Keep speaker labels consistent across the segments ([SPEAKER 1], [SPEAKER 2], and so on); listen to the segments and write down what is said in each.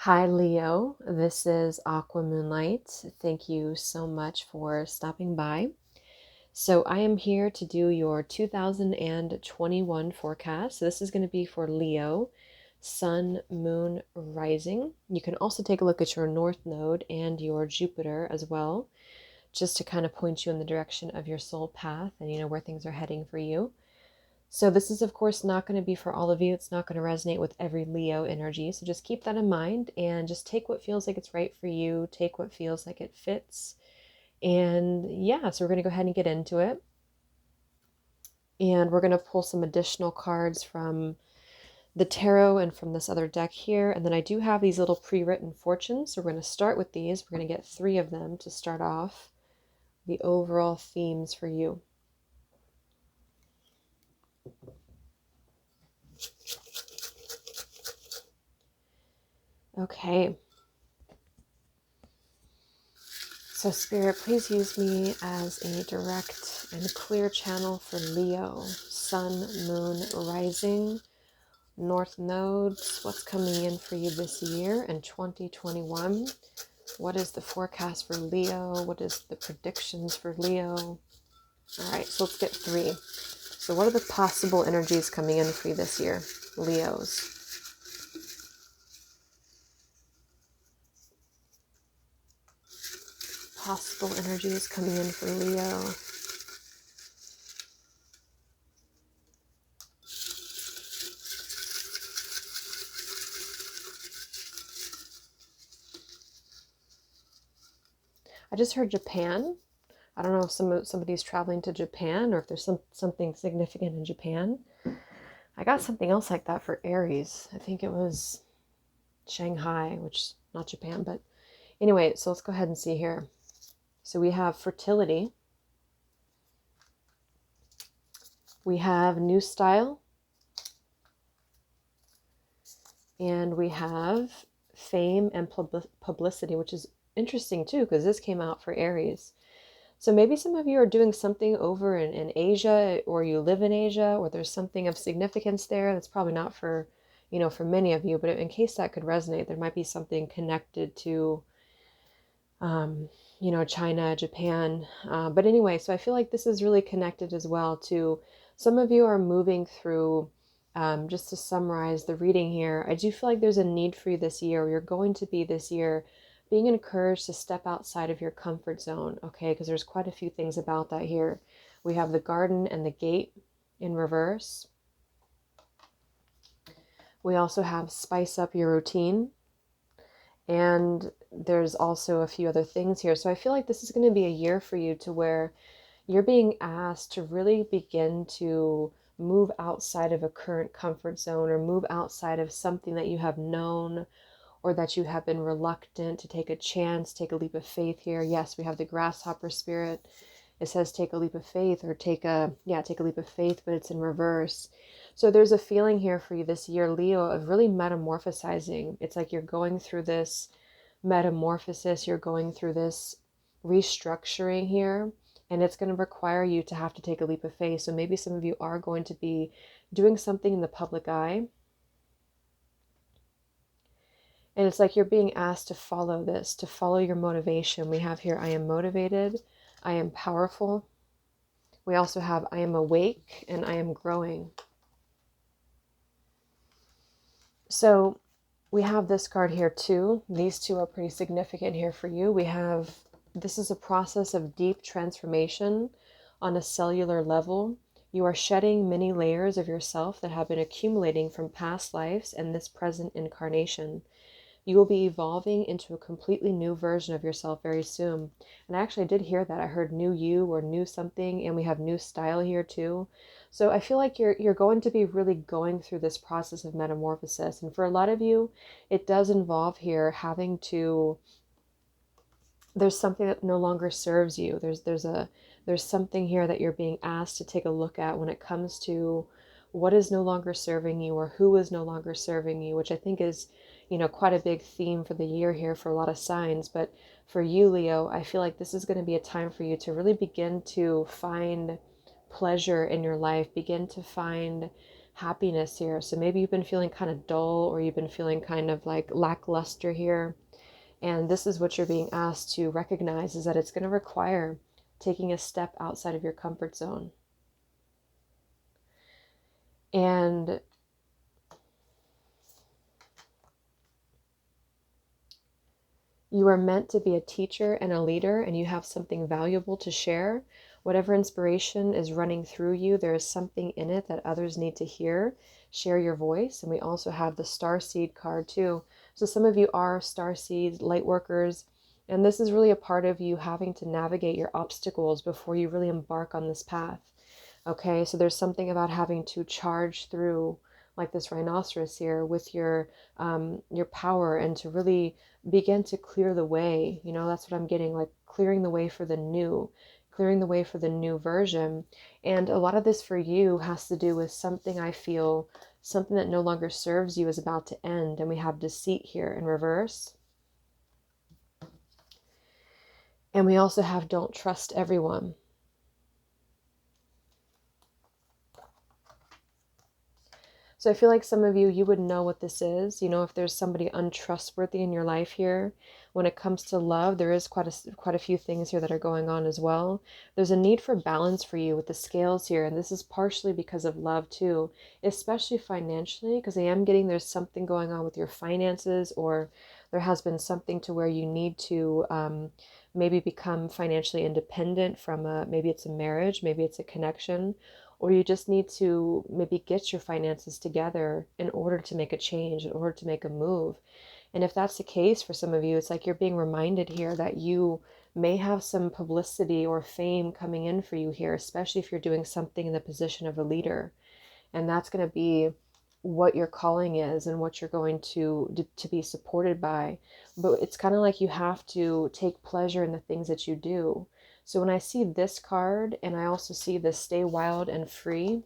[SPEAKER 1] Hi, Leo. This is Aqua Moonlight. Thank you so much for stopping by. So, I am here to do your 2021 forecast. So this is going to be for Leo, Sun, Moon, Rising. You can also take a look at your North Node and your Jupiter as well, just to kind of point you in the direction of your soul path and where things are heading for you. So this is, of course, not going to be for all of you. It's not going to resonate with every Leo energy. So just keep that in mind and just take what feels like it's right for you. Take what feels like it fits. And yeah, so we're going to go ahead and get into it. And we're going to pull some additional cards from the tarot and from this other deck here. And then I do have these little pre-written fortunes. So we're going to start with these. We're going to get 3 of them to start off the overall themes for you. Okay. So Spirit, please use me as a direct and clear channel for Leo, Sun, Moon, Rising, North Nodes. What's coming in for you this year in 2021? What is the forecast for Leo? What is the predictions for Leo? All right, so let's get 3. So what are the possible energies coming in for you this year, Leos? Possible energies coming in for Leo. I just heard Japan. I don't know if somebody's traveling to Japan or if there's something significant in Japan. I got something else like that for Aries. I think it was Shanghai, which is not Japan, but anyway, so let's go ahead and see here. So we have fertility. We have new style. And we have fame and publicity, which is interesting too, because this came out for Aries. So maybe some of you are doing something over in Asia, or you live in Asia, or there's something of significance there. That's probably not for, for many of you, but in case that could resonate, there might be something connected to, China, Japan. But anyway, so I feel like this is really connected as well to some of you are moving through, just to summarize the reading here, I do feel like there's a need for you this year, or you're going to be this year, being encouraged to step outside of your comfort zone, okay? Because there's quite a few things about that here. We have the garden and the gate in reverse. We also have spice up your routine. And there's also a few other things here. So I feel like this is going to be a year for you to where you're being asked to really begin to move outside of a current comfort zone, or move outside of something that you have known, or that you have been reluctant to take a chance, take a leap of faith here. Yes, we have the grasshopper spirit. It says take a leap of faith, or take a leap of faith, but it's in reverse. So there's a feeling here for you this year, Leo, of really metamorphosizing. It's like you're going through this metamorphosis, you're going through this restructuring here, and it's going to require you to have to take a leap of faith. So maybe some of you are going to be doing something in the public eye, and it's like you're being asked to follow this, to follow your motivation. We have here, I am motivated, I am powerful. We also have, I am awake, and I am growing. So we have this card here too. These 2 are pretty significant here for you. We have, this is a process of deep transformation on a cellular level. You are shedding many layers of yourself that have been accumulating from past lives and this present incarnation. You will be evolving into a completely new version of yourself very soon. And I actually did hear that. I heard new you or new something, and we have new style here too. So I feel like you're going to be really going through this process of metamorphosis. And for a lot of you, it does involve here having to, there's something that no longer serves you. There's something here that you're being asked to take a look at when it comes to what is no longer serving you, or who is no longer serving you, which I think is, quite a big theme for the year here for a lot of signs. But for you, Leo, I feel like this is going to be a time for you to really begin to find pleasure in your life, begin to find happiness here. So maybe you've been feeling kind of dull, or you've been feeling kind of like lackluster here. And this is what you're being asked to recognize, is that it's going to require taking a step outside of your comfort zone. And you are meant to be a teacher and a leader, and you have something valuable to share. Whatever inspiration is running through you, there is something in it that others need to hear. Share your voice. And we also have the Starseed card too. So some of you are Starseeds, light workers, and this is really a part of you having to navigate your obstacles before you really embark on this path. Okay, so there's something about having to charge through, like this rhinoceros here, with your power, and to really begin to clear the way. You know, that's what I'm getting, like clearing the way for the new, clearing the way for the new version. And a lot of this for you has to do with something, I feel, something that no longer serves you is about to end. And we have deceit here in reverse. And we also have don't trust everyone. So I feel like some of you, you would know what this is. You know, if there's somebody untrustworthy in your life here, when it comes to love, there is quite a few things here that are going on as well. There's a need for balance for you with the scales here. And this is partially because of love too, especially financially, because I am getting there's something going on with your finances, or there has been something to where you need to maybe become financially independent from maybe it's a marriage, maybe it's a connection, or you just need to maybe get your finances together in order to make a change, in order to make a move. And if that's the case for some of you, it's like you're being reminded here that you may have some publicity or fame coming in for you here, especially if you're doing something in the position of a leader. And that's going to be what your calling is and what you're going to be supported by. But it's kind of like you have to take pleasure in the things that you do. So when I see this card, and I also see this stay wild and free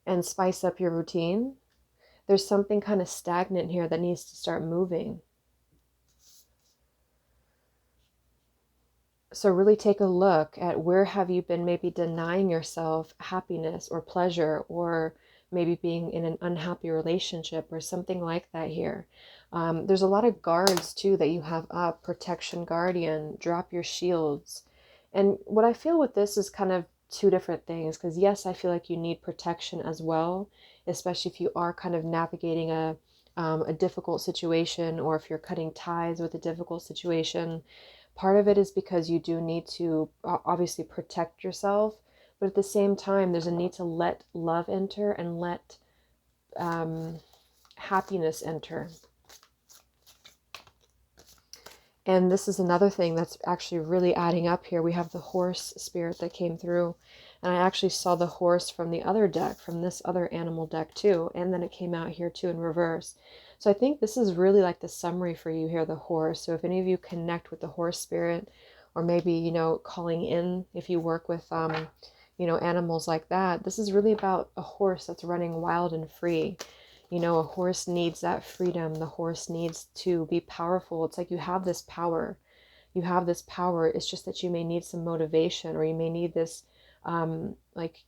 [SPEAKER 1] and spice up your routine, there's something kind of stagnant here that needs to start moving. So really take a look at where have you been maybe denying yourself happiness or pleasure, or maybe being in an unhappy relationship or something like that here. There's a lot of guards too that you have up: protection, guardian, drop your shields. And what I feel with this is kind of two different things, because yes, I feel like you need protection as well, especially if you are kind of navigating a difficult situation, or if you're cutting ties with a difficult situation. Part of it is because you do need to obviously protect yourself, but at the same time, there's a need to let love enter and let happiness enter. And this is another thing that's actually really adding up here. We have the horse spirit that came through, and I actually saw the horse from the other deck, from this other animal deck too, and then it came out here too in reverse. So I think this is really like the summary for you here, the horse. So if any of you connect with the horse spirit, or maybe, you know, calling in, if you work with, you know, animals like that, this is really about a horse that's running wild and free. You know, a horse needs that freedom. The horse needs to be powerful. It's like you have this power. You have this power. It's just that you may need some motivation, or you may need this, like,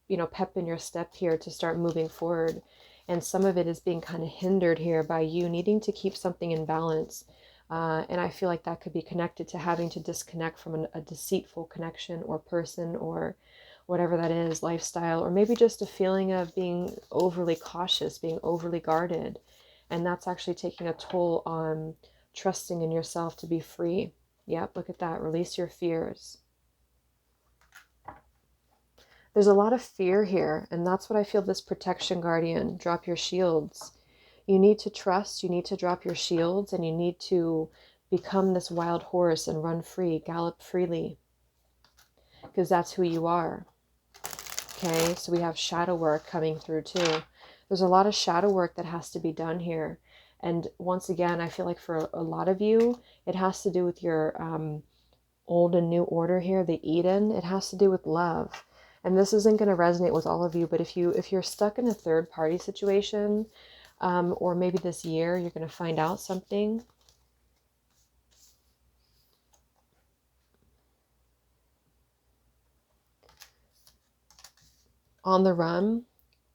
[SPEAKER 1] you know, pep in your step here to start moving forward. And some of it is being kind of hindered here by you needing to keep something in balance. And I feel like that could be connected to having to disconnect from a deceitful connection or person, or whatever that is, lifestyle, or maybe just a feeling of being overly cautious, being overly guarded. And that's actually taking a toll on trusting in yourself to be free. Yep, look at that. Release your fears. There's a lot of fear here, and that's what I feel this protection guardian. Drop your shields. You need to trust, you need to drop your shields, and you need to become this wild horse and run free, gallop freely, because that's who you are. Okay, so we have shadow work coming through too. There's a lot of shadow work that has to be done here. And once again, I feel like for a lot of you, it has to do with your old and new order here, the Eden. It has to do with love. And this isn't going to resonate with all of you, but if you're stuck in a third party situation, or maybe this year you're going to find out something. on the run,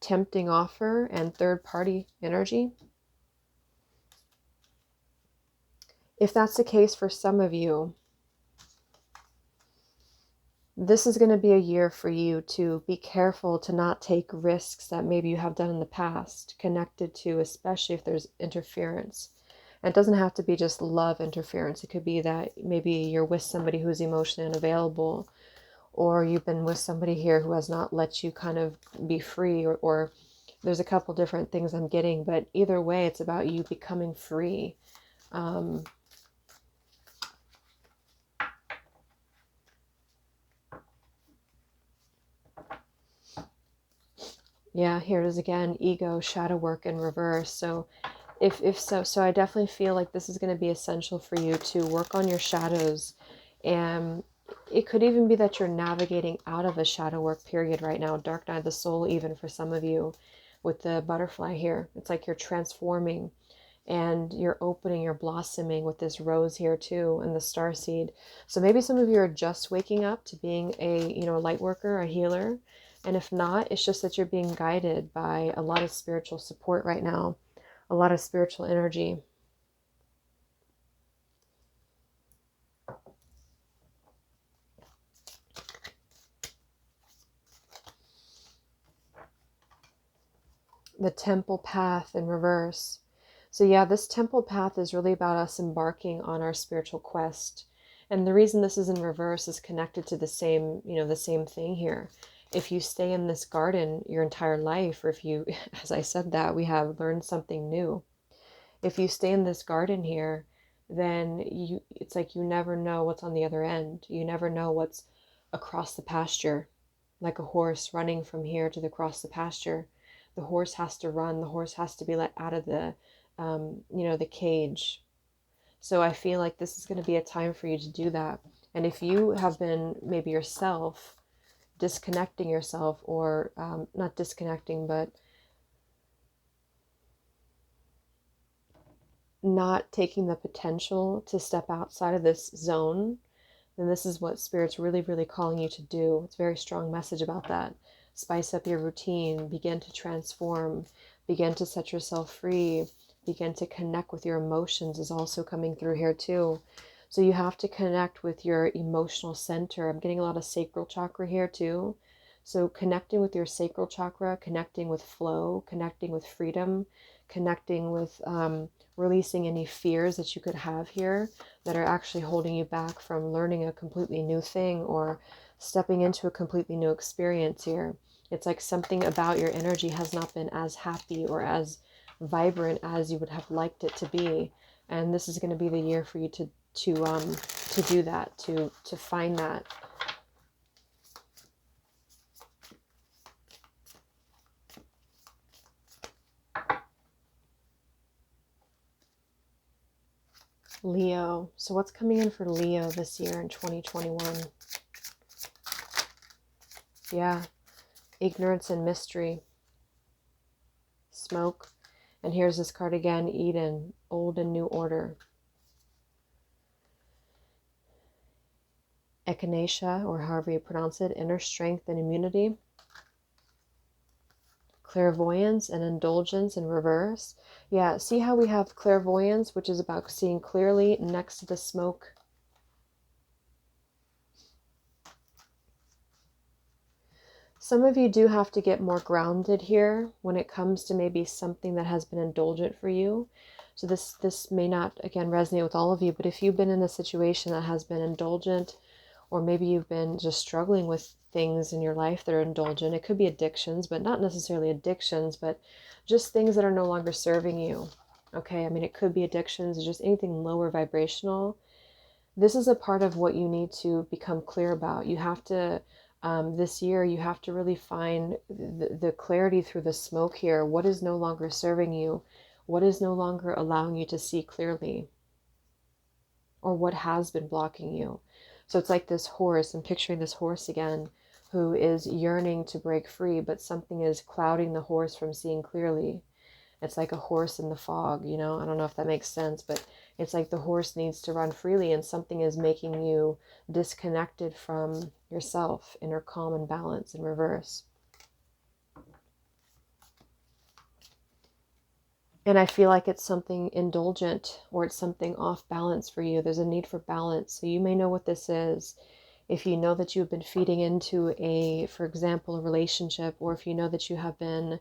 [SPEAKER 1] tempting offer, and third-party energy. If that's the case for some of you, this is going to be a year for you to be careful to not take risks that maybe you have done in the past, connected to, especially if there's interference. And it doesn't have to be just love interference. It could be that maybe you're with somebody who's emotionally unavailable, or you've been with somebody here who has not let you kind of be free, or there's a couple different things I'm getting, but either way, it's about you becoming free. Yeah, here it is again, ego, shadow work in reverse. So if so I definitely feel like this is going to be essential for you to work on your shadows. And it could even be that you're navigating out of a shadow work period right now, dark night of the soul, even for some of you with the butterfly here. It's like you're transforming and you're opening, you're blossoming with this rose here too, and the starseed. So maybe some of you are just waking up to being a, you know, a light worker, a healer. And if not, it's just that you're being guided by a lot of spiritual support right now, a lot of spiritual energy. The temple path in reverse. So yeah, this temple path is really about us embarking on our spiritual quest. And the reason this is in reverse is connected to the same, you know, the same thing here. If you stay in this garden your entire life, or if you, as I said that, we have learned something new. If you stay in this garden here, then it's like you never know what's on the other end. You never know what's across the pasture, like a horse running from here to across the pasture. The horse has to run. The horse has to be let out of the, you know, the cage. So I feel like this is going to be a time for you to do that. And if you have been maybe yourself disconnecting yourself, or not disconnecting, but not taking the potential to step outside of this zone, then this is what Spirit's really, really calling you to do. It's a very strong message about that. Spice up your routine, begin to transform, begin to set yourself free, begin to connect with your emotions is also coming through here too. So you have to connect with your emotional center. I'm getting a lot of sacral chakra here too. So connecting with your sacral chakra, connecting with flow, connecting with freedom, connecting with releasing any fears that you could have here that are actually holding you back from learning a completely new thing or stepping into a completely new experience here. It's like something about your energy has not been as happy or as vibrant as you would have liked it to be. And this is going to be the year for you to do that, to find that. Leo. So what's coming in for Leo this year in 2021? Yeah. Ignorance and mystery. Smoke. And here's this card again, Eden. Old and new order. Echinacea, or however you pronounce it. Inner strength and immunity. Clairvoyance and indulgence in reverse. Yeah, see how we have clairvoyance, which is about seeing clearly, next to the smoke. Some of you do have to get more grounded here when it comes to maybe something that has been indulgent for you. So this may not, again, resonate with all of you, but if you've been in a situation that has been indulgent, or maybe you've been just struggling with things in your life that are indulgent. It could be addictions, but not necessarily addictions, but just things that are no longer serving you. Okay, I mean, it could be addictions, just anything lower vibrational. This is a part of what you need to become clear about. You have to, this year, you have to really find the clarity through the smoke here. What is no longer serving you? What is no longer allowing you to see clearly? Or what has been blocking you? So it's like this horse, I'm picturing this horse again, who is yearning to break free, but something is clouding the horse from seeing clearly. It's like a horse in the fog, you know? I don't know if that makes sense, but it's like the horse needs to run freely and something is making you disconnected from yourself, inner calm and balance in reverse. And I feel like it's something indulgent or it's something off balance for you. There's a need for balance. So you may know what this is. If you know that you've been feeding into for example, a relationship, or if you know that you have been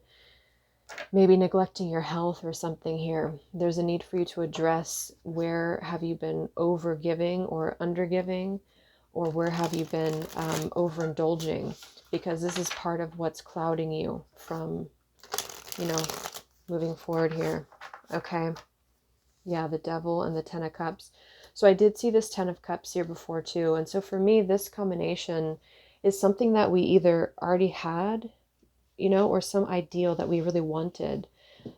[SPEAKER 1] maybe neglecting your health or something here, there's a need for you to address where have you been overgiving or undergiving, or where have you been overindulging, because this is part of what's clouding you from, moving forward here. Okay. Yeah, the Devil and the Ten of Cups. So I did see this Ten of Cups here before too. And so for me, this combination is something that we either already had, or some ideal that we really wanted.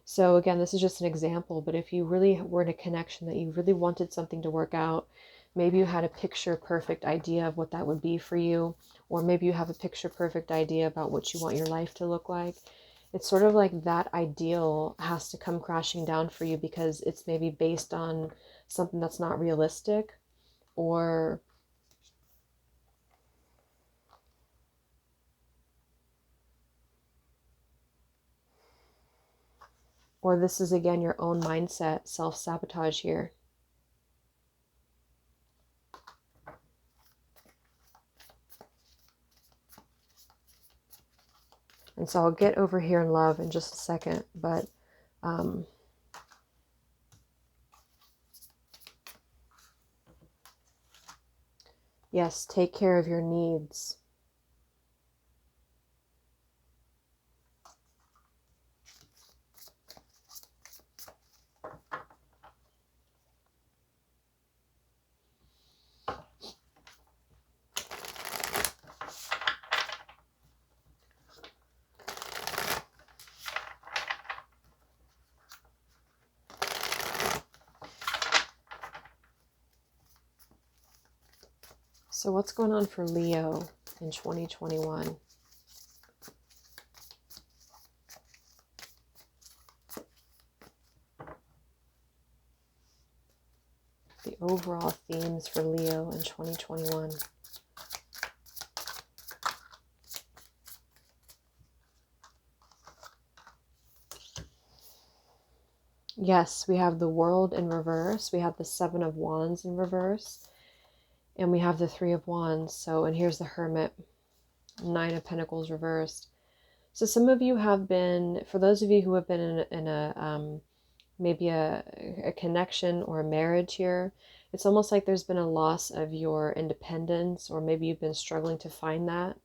[SPEAKER 1] So again, this is just an example, but if you really were in a connection that you really wanted something to work out, maybe you had a picture perfect idea of what that would be for you, or maybe you have a picture perfect idea about what you want your life to look like. It's sort of like that ideal has to come crashing down for you because it's maybe based on something that's not realistic, or this is again your own mindset, self-sabotage here. And so I'll get over here in love in just a second, but yes, take care of your needs. So what's going on for Leo in 2021? The overall themes for Leo in 2021. Yes, we have the World in reverse. We have the Seven of Wands in reverse. And we have the Three of Wands. So, and here's the Hermit, Nine of Pentacles reversed. So some of you have been, for those of you who have been in a maybe a connection or a marriage here, it's almost like there's been a loss of your independence, or maybe you've been struggling to find that.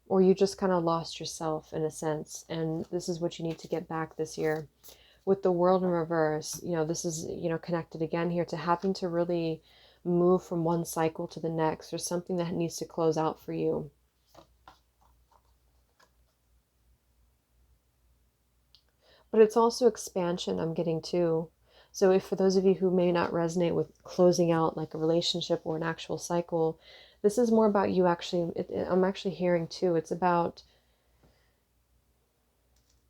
[SPEAKER 1] Or you just kind of lost yourself in a sense. And this is what you need to get back this year. With the World in reverse, this is, connected again here to having to really move from one cycle to the next. There's something that needs to close out for you. But it's also expansion I'm getting too. So if for those of you who may not resonate with closing out like a relationship or an actual cycle, this is more about you actually, I'm actually hearing too, it's about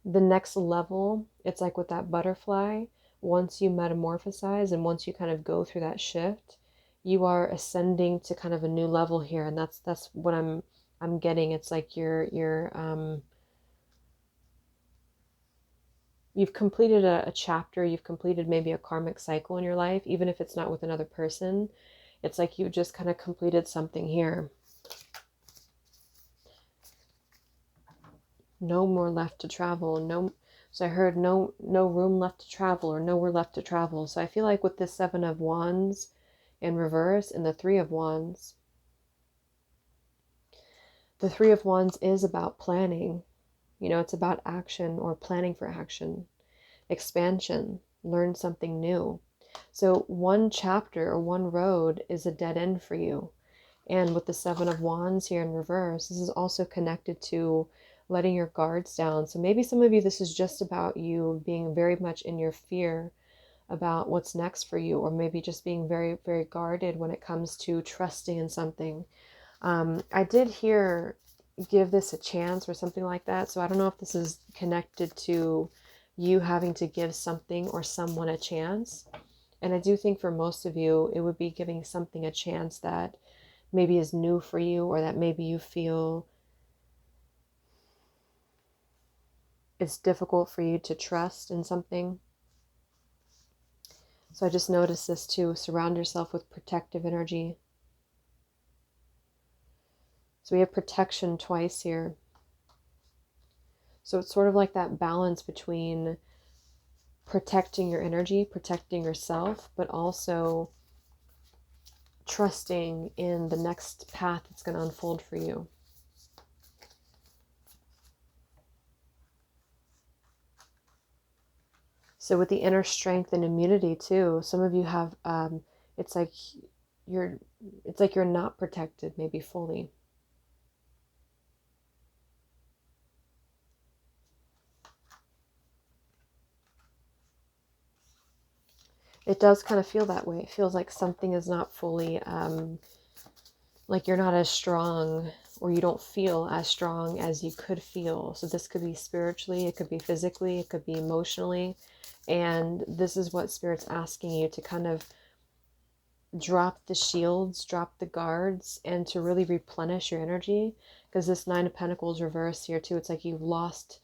[SPEAKER 1] the next level. It's like with that butterfly, once you metamorphosize and once you kind of go through that shift, you are ascending to kind of a new level here. And that's what I'm getting. It's like you've completed a chapter, you've completed maybe a karmic cycle in your life, even if it's not with another person. It's like you just kind of completed something here. No more left to travel. So I heard no room left to travel, or nowhere left to travel. So I feel like with this Seven of Wands in reverse and the Three of Wands, the Three of Wands is about planning. It's about action or planning for action, expansion, learn something new. So one chapter or one road is a dead end for you. And with the Seven of Wands here in reverse, this is also connected to letting your guards down. So maybe some of you, this is just about you being very much in your fear about what's next for you, or maybe just being very, very guarded when it comes to trusting in something. I did hear give this a chance or something like that. So I don't know if this is connected to you having to give something or someone a chance. And I do think for most of you, it would be giving something a chance that maybe is new for you, or that maybe you feel it's difficult for you to trust in something. So I just noticed this too. Surround yourself with protective energy. So we have protection twice here. So it's sort of like that balance between protecting your energy, protecting yourself, but also trusting in the next path that's going to unfold for you. So with the inner strength and immunity too, some of you have, it's like you're not protected maybe fully. It does kind of feel that way. It feels like something is not fully, like you're not as strong, or you don't feel as strong as you could feel. So this could be spiritually, it could be physically, it could be emotionally. And this is what Spirit's asking you to kind of drop the shields, drop the guards, and to really replenish your energy. Because this Nine of Pentacles reverse here too, it's like you've lost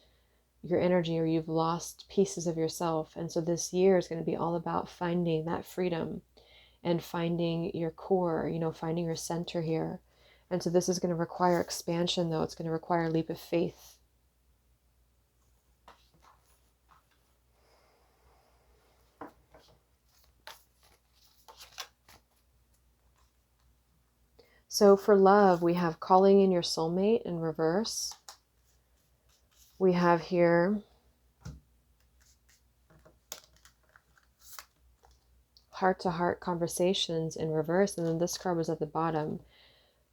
[SPEAKER 1] your energy, or you've lost pieces of yourself. And so this year is going to be all about finding that freedom and finding your core, finding your center here. And so this is going to require expansion, though. It's going to require a leap of faith. So for love, we have calling in your soulmate in reverse. We have here heart-to-heart conversations in reverse. And then this card was at the bottom.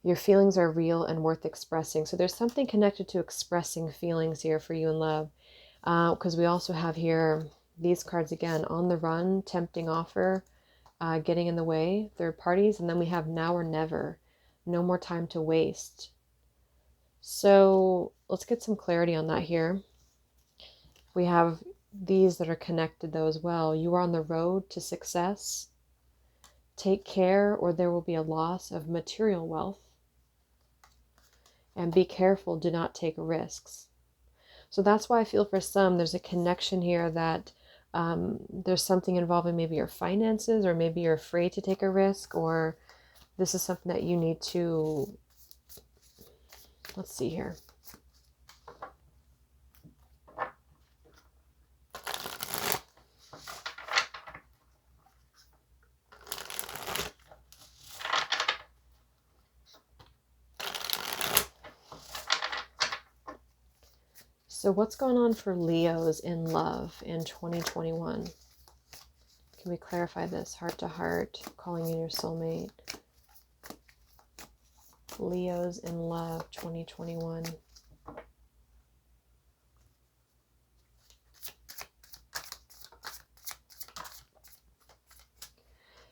[SPEAKER 1] Your feelings are real and worth expressing. So there's something connected to expressing feelings here for you in love. Because we also have here these cards again: on the run, tempting offer, getting in the way, third parties. And then we have now or never, no more time to waste. So let's get some clarity on that here. We have these that are connected though as well. You are on the road to success. Take care or there will be a loss of material wealth. And be careful, do not take risks. So that's why I feel for some there's a connection here that there's something involving maybe your finances, or maybe you're afraid to take a risk, or this is something that you need to, let's see here. So what's going on for Leos in love in 2021? Can we clarify this? Heart to heart, calling in your soulmate. Leos in love 2021.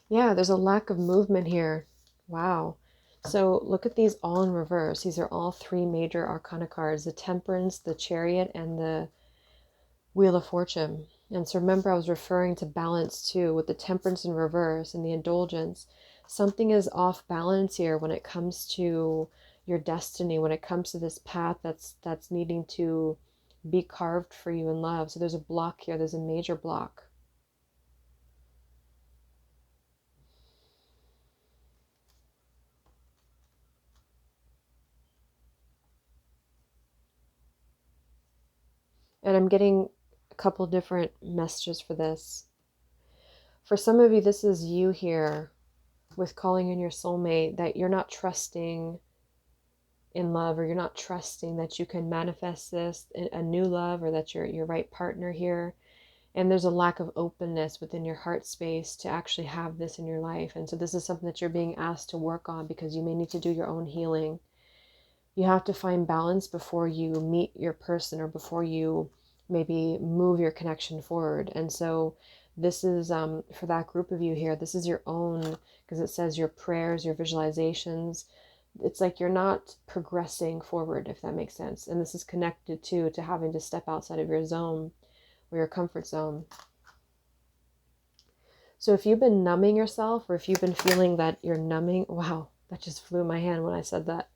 [SPEAKER 1] Yeah, there's a lack of movement here. Wow. So look at these all in reverse. These are all three major arcana cards: the Temperance, the Chariot, and the Wheel of Fortune. And so remember, I was referring to balance too, with the Temperance in reverse and the Indulgence. Something is off balance here when it comes to your destiny, when it comes to this path that's needing to be carved for you in love. So there's a block here. There's a major block. And I'm getting a couple different messages for this. For some of you, this is you here with calling in your soulmate, that you're not trusting in love, or you're not trusting that you can manifest this, a new love, or that you're your right partner here. And there's a lack of openness within your heart space to actually have this in your life. And so this is something that you're being asked to work on, because you may need to do your own healing. You have to find balance before you meet your person, or before you maybe move your connection forward. And so this is for that group of you here, this is your own, because it says your prayers, your visualizations. It's like you're not progressing forward, if that makes sense. And this is connected to having to step outside of your zone, or your comfort zone. So if you've been numbing yourself, or if you've been feeling that you're numbing, wow, that just flew in my hand when I said that,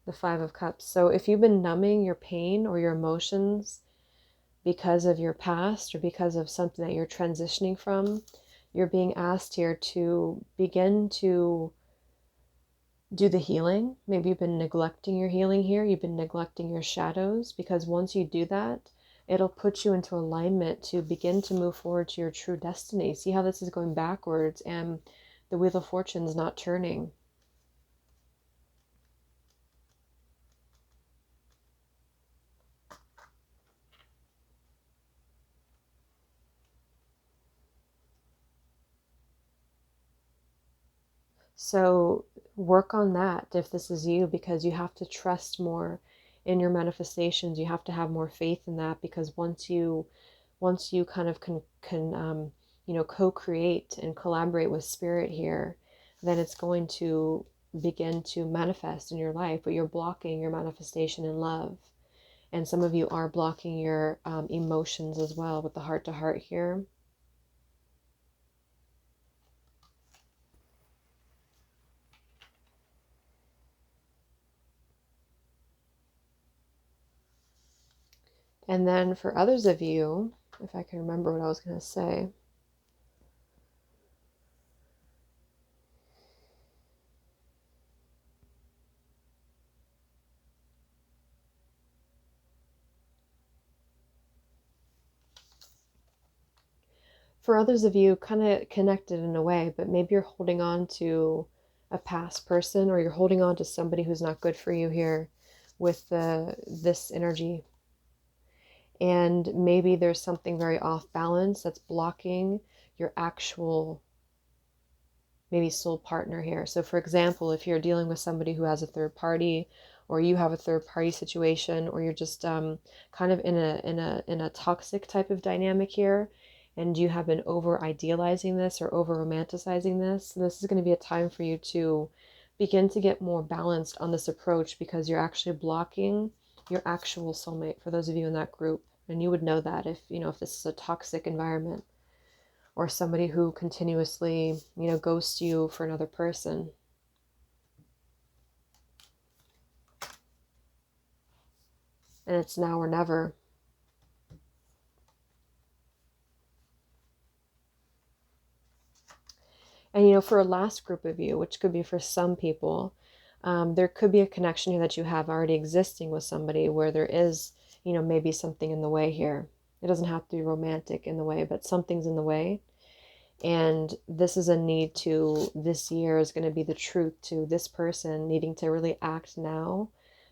[SPEAKER 1] the Five of Cups. So if you've been numbing your pain or your emotions, because of your past or because of something that you're transitioning from, you're being asked here to begin to do the healing. Maybe you've been neglecting your healing here. You've been neglecting your shadows, because once you do that, it'll put you into alignment to begin to move forward to your true destiny. See how this is going backwards and the Wheel of Fortune is not turning. So work on that if this is you, because you have to trust more in your manifestations. You have to have more faith in that, because once you kind of can you know, co-create and collaborate with spirit here, then it's going to begin to manifest in your life. But you're blocking your manifestation in love, and some of you are blocking your emotions as well with the heart to heart here. And then for others of you, if I can remember what I was going to say. For others of you, kind of connected in a way, but maybe you're holding on to a past person, or you're holding on to somebody who's not good for you here with this energy. And maybe there's something very off balance that's blocking your actual maybe soul partner here. So for example, if you're dealing with somebody who has a third party, or you have a third party situation, or you're just kind of in a toxic type of dynamic here, and you have been over idealizing this or over romanticizing this is going to be a time for you to begin to get more balanced on this approach, because you're actually blocking your actual soulmate, for those of you in that group. And you would know that if, you know, if this is a toxic environment, or somebody who continuously, you know, ghosts you for another person. And it's now or never. And, you know, for a last group of you, which could be for some people, there could be a connection here that you have already existing with somebody where there is, you know, maybe something in the way here. It doesn't have to be romantic in the way, but something's in the way. And this is a need to, this year is going to be the truth to this person needing to really act now,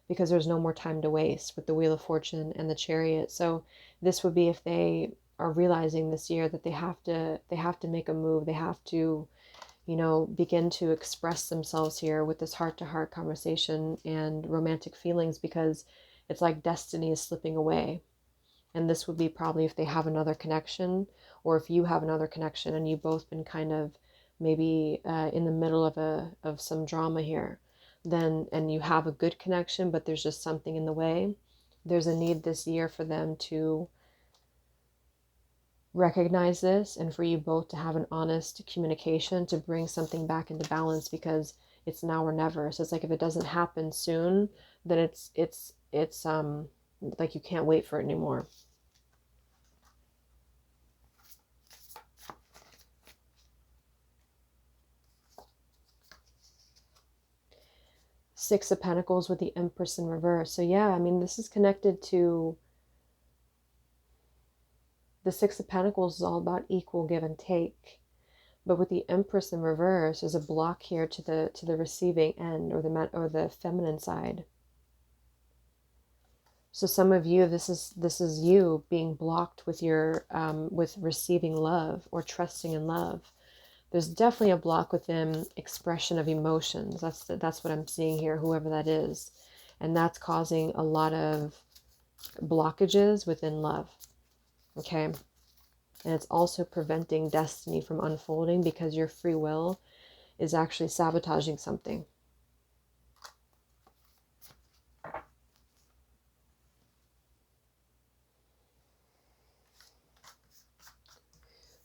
[SPEAKER 1] because there's no more time to waste with the Wheel of Fortune and the Chariot. So this would be if they are realizing this year that they have to make a move. They have to, you know, begin to express themselves here with this heart-to-heart conversation and romantic feelings, because it's like destiny is slipping away. And this would be probably if they have another connection, or if you have another connection and you've both been kind of maybe in the middle of some drama here, then, and you have a good connection, but there's just something in the way. There's a need this year for them to recognize this, and for you both to have an honest communication to bring something back into balance, because it's now or never. So it's like if it doesn't happen soon, then it's like you can't wait for it anymore. Six of Pentacles with the Empress in reverse. So yeah, I mean, this is connected to the Six of Pentacles is all about equal give and take. But with the Empress in reverse, there's a block here to the receiving end, or the feminine side. So some of you, this is you being blocked with your with receiving love or trusting in love. There's definitely a block within expression of emotions. That's what I'm seeing here, whoever that is. And that's causing a lot of blockages within love. Okay? And it's also preventing destiny from unfolding, because your free will is actually sabotaging something.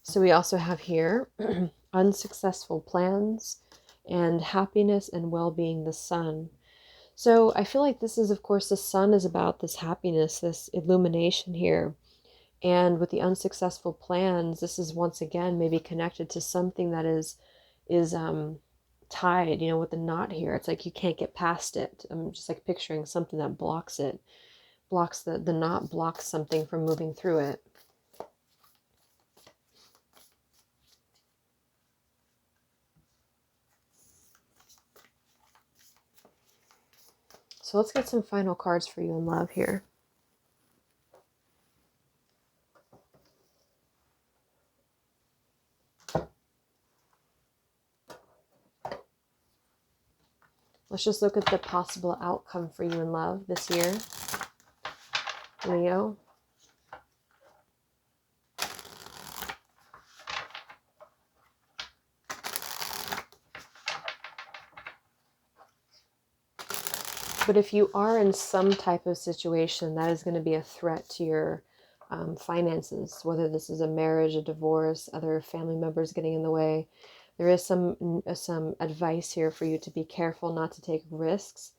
[SPEAKER 1] So we also have here unsuccessful plans and happiness and well-being, the sun. So I feel like this is, of course, the sun is about this happiness, this illumination here. And with the unsuccessful plans, this is once again maybe connected to something that is tied, you know, with the knot here. It's like you can't get past it. I'm just like picturing something that blocks it, blocks the knot, blocks something from moving through it. So let's get some final cards for you in love here. Let's just look at the possible outcome for you in love this year, Leo. But if you are in some type of situation that is going to be a threat to your finances, whether this is a marriage, a divorce, other family members getting in the way, there is some advice here for you to be careful not to take risks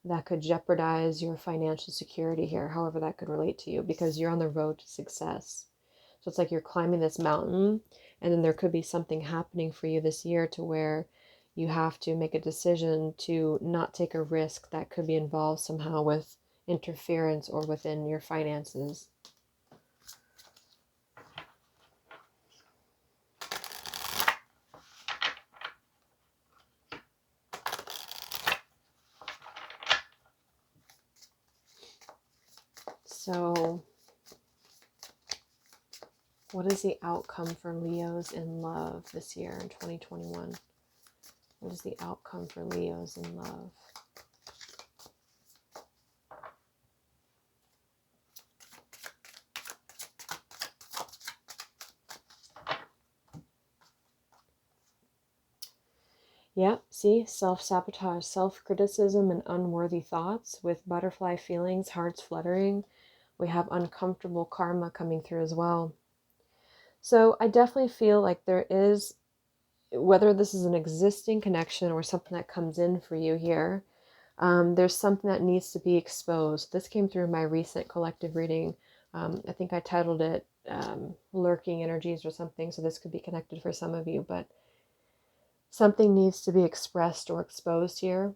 [SPEAKER 1] that could jeopardize your financial security here, however that could relate to you, because you're on the road to success. So it's like you're climbing this mountain, and then there could be something happening for you this year to where you have to make a decision to not take a risk that could be involved somehow with interference or within your finances. So what is the outcome for Leos in love this year in 2021? What is the outcome for Leos in love? Yeah, see, self-sabotage, self-criticism, and unworthy thoughts with butterfly feelings, hearts fluttering. We have uncomfortable karma coming through as well. So I definitely feel like there is, whether this is an existing connection or something that comes in for you here, there's something that needs to be exposed. This came through my recent collective reading. I think I titled it Lurking Energies or something, so this could be connected for some of you, but something needs to be expressed or exposed here.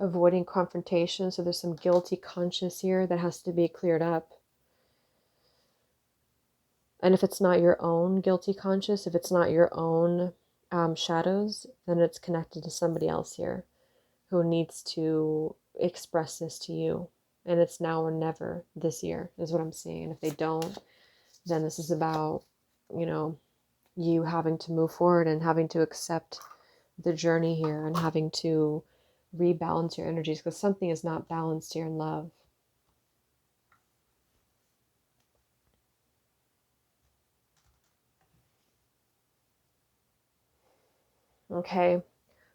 [SPEAKER 1] Avoiding confrontation, so there's some guilty conscience here that has to be cleared up. And if it's not your own guilty conscience, if it's not your own shadows, then it's connected to somebody else here who needs to express this to you. And it's now or never this year is what I'm seeing. And if they don't, then this is about, you know, you having to move forward and having to accept the journey here and having to rebalance your energies, because something is not balanced here in love. Okay.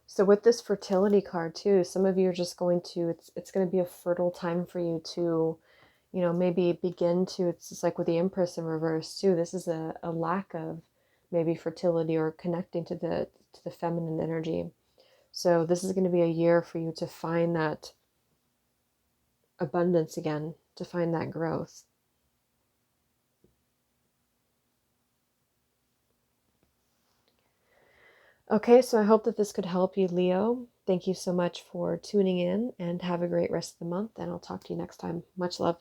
[SPEAKER 1] So with this fertility card too, some of you are just going to, it's going to be a fertile time for you to, you know, maybe begin to, it's just like with the Empress in reverse too. This is a lack of maybe fertility or connecting to the feminine energy. So this is going to be a year for you to find that abundance again, to find that growth. Okay, so I hope that this could help you, Leo. Thank you so much for tuning in, and have a great rest of the month, and I'll talk to you next time. Much love.